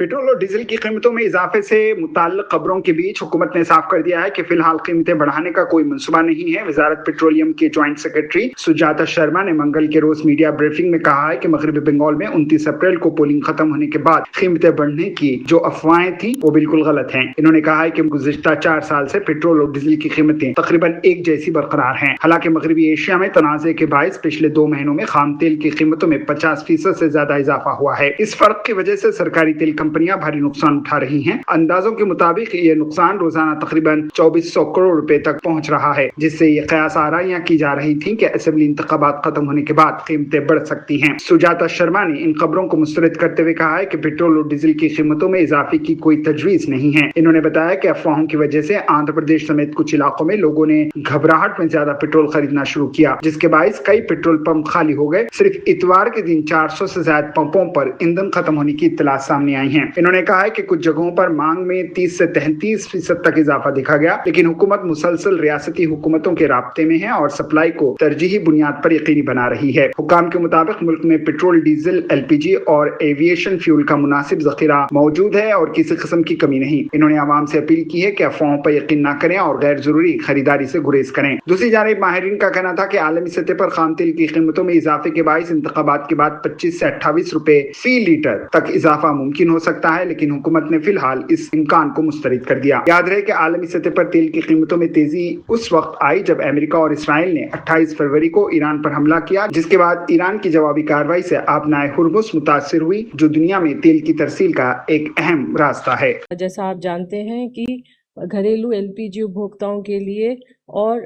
Petrol और diesel की कीमतों में इजाफे से मुताल्लिक खबरों के बीच हुकूमत ने साफ कर दिया है कि फिलहाल कीमतें बढ़ाने का कोई मंसूबा नहीं है। वजारत पेट्रोलियम के ज्वाइंट सेक्रेटरी सुजाता शर्मा ने मंगल के रोज मीडिया ब्रीफिंग में कहा है कि मगरबी बंगाल में 29 अप्रैल को पोलिंग खत्म होने के बाद कीमतें बढ़ने की जो अफवाहें थी वो बिल्कुल गलत हैं। इन्होंने कहा है कि गुज़िश्ता 4 साल से पेट्रोल और डीजल की कीमतें तकरीबन एक जैसी बरकरार हैं। हालांकि मगरबी एशिया में तनाज़े के बायस पिछले 2 महीनों में खाम तेल की कीमतों में 50% से ज्यादा इजाफा हुआ है। इस फर्क की वजह से सरकारी तेल कंपनियां भारी नुकसान उठा रही हैं। अंदाजों के मुताबिक ये नुकसान रोजाना तकरीबन 2400 करोड़ रुपए तक पहुंच रहा है, जिससे ये कयास आराइयां की जा रही थी कि असेंबली इंतखाबात खत्म होने के बाद कीमतें बढ़ सकती हैं। सुजाता शर्मा ने इन खबरों को मुस्तरद करते हुए कहा है कि पेट्रोल और डीजल की कीमतों में इजाफे की कोई तजवीज नहीं है। इन्होंने बताया कि अफवाहों की वजह से आंध्र प्रदेश समेत कुछ इलाकों में लोगों ने घबराहट में ज्यादा पेट्रोल खरीदना शुरू किया, जिसके बायस कई पेट्रोल पंप खाली हो गए। सिर्फ इतवार के दिन 400 से ज्यादा पंपों पर ईंधन खत्म होने की इत्तला सामने आई है। इन्होंने कहा है कि कुछ जगहों पर मांग में 30 से 33% तक इजाफा देखा गया, लेकिन हुकूमत मुसलसल रियासती हुकूमतों के राब्ते में है और सप्लाई को तरजीही बुनियाद पर यकीनी बना रही है। हुकाम के मुताबिक मुल्क में पेट्रोल, डीजल, LPG और एविएशन फ्यूल का मुनासिब जखीरा मौजूद है और किसी किस्म की कमी नहीं। इन्होंने आवाम से अपील की है कि अफवाहों पर यकीन न करें और गैर जरूरी खरीदारी से गुरेज करें। दूसरी जानिब माहिरीन का कहना था कि आलमी सतह पर खाम तेल की कीमतों में इजाफे के बायस इंतखाबात के बाद 25 से 28 रुपए फी लीटर तक इजाफा मुमकिन हो सकता है, लेकिन हुकूमत ने फिलहाल इस इम्कान को मुस्तरद कर दिया। याद रहे कि आलमी सतह पर तेल की कीमतों में तेजी उस वक्त आई जब अमेरिका और इसराइल ने 28 फरवरी को ईरान पर हमला किया, जिसके बाद ईरान की जवाबी कार्रवाई से आबनाए हुर्मुज़ मुतासिर हुई, जो दुनिया में तेल की तरसील का एक अहम रास्ता है। जैसा आप जानते हैं कि घरेलू LPG उपभोक्ताओं के लिए और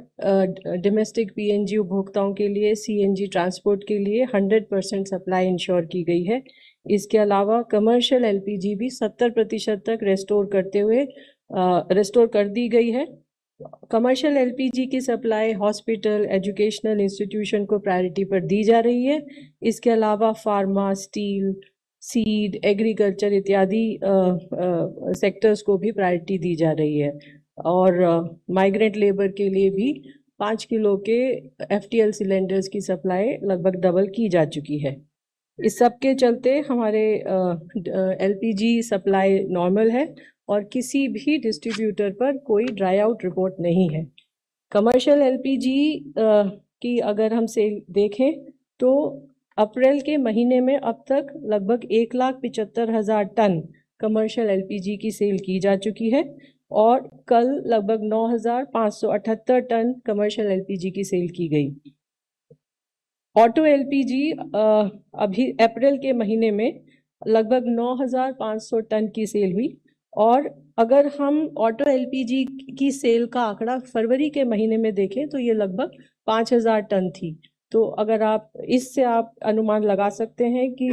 डोमेस्टिक PNG उपभोक्ताओं के लिए CNG ट्रांसपोर्ट के लिए 100% सप्लाई इंश्योर की गई है। इसके अलावा कमर्शियल LPG भी 70% तक रेस्टोर कर दी गई है। कमर्शियल LPG की सप्लाई हॉस्पिटल, एजुकेशनल इंस्टीट्यूशन को प्रायोरिटी पर दी जा रही है। इसके अलावा फार्मा, स्टील, सीड, एग्रीकल्चर इत्यादि सेक्टर्स को भी प्रायोरिटी दी जा रही है और माइग्रेंट लेबर के लिए भी 5 किलो के FTL सिलेंडर्स की सप्लाई लगभग डबल की जा चुकी है। इस सब के चलते हमारे LPG सप्लाई नॉर्मल है और किसी भी डिस्ट्रीब्यूटर पर कोई ड्राई आउट रिपोर्ट नहीं है। कमर्शियल LPG की अगर हम सेल देखें तो अप्रैल के महीने में अब तक लगभग 1,75,000 टन कमर्शियल LPG की सेल की जा चुकी है और कल लगभग 9,578 टन कमर्शियल LPG की सेल की गई। ऑटो LPG अभी अप्रैल के महीने में लगभग 9,500 टन की सेल हुई और अगर हम ऑटो LPG की सेल का आंकड़ा फरवरी के महीने में देखें तो ये लगभग 5,000 टन थी। तो अगर आप इससे आप अनुमान लगा सकते हैं कि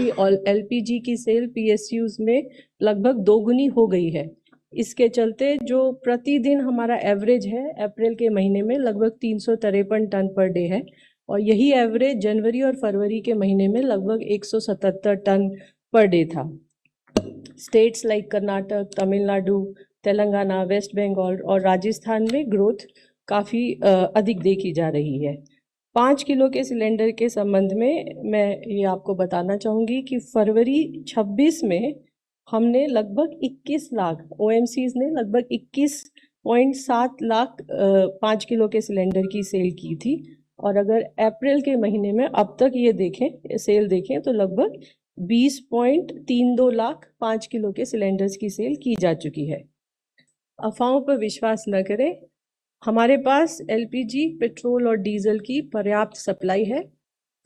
LPG की सेल PSUs में लगभग दोगुनी हो गई है। इसके चलते जो प्रतिदिन हमारा एवरेज है अप्रैल के महीने में लगभग 353 टन पर डे है और यही एवरेज जनवरी और फरवरी के महीने में लगभग 177 टन पर डे था। States like Karnataka, Tamil Nadu, Telangana, West Bengal और राजस्थान में ग्रोथ काफ़ी अधिक देखी जा रही है। 5 किलो के सिलेंडर के संबंध में मैं ये आपको बताना चाहूँगी कि फरवरी 26 में हमने लगभग 21 लाख OMCs ने लगभग 21.7 लाख 5 किलो के सिलेंडर की सेल की थी और अगर अप्रैल के महीने में अब तक ये सेल देखें तो लगभग 20.32 लाख 5 किलो के सिलेंडर्स की सेल की जा चुकी है। अफवाहों पर विश्वास न करें। हमारे पास LPG, पेट्रोल और डीजल की पर्याप्त सप्लाई है।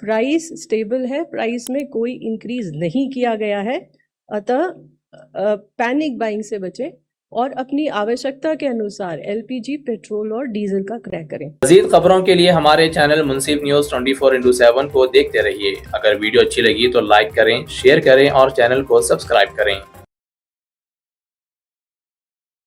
प्राइस स्टेबल है, प्राइस में कोई इंक्रीज नहीं किया गया है। अतः पैनिक बाइंग से बचें और अपनी आवश्यकता के अनुसार LPG, पेट्रोल और डीजल का क्रय करें। मज़ीद खबरों के लिए हमारे चैनल मुंसिफ न्यूज़ 24x7 को देखते रहिए। अगर वीडियो अच्छी लगी तो लाइक करें, शेयर करें और चैनल को सब्सक्राइब करें।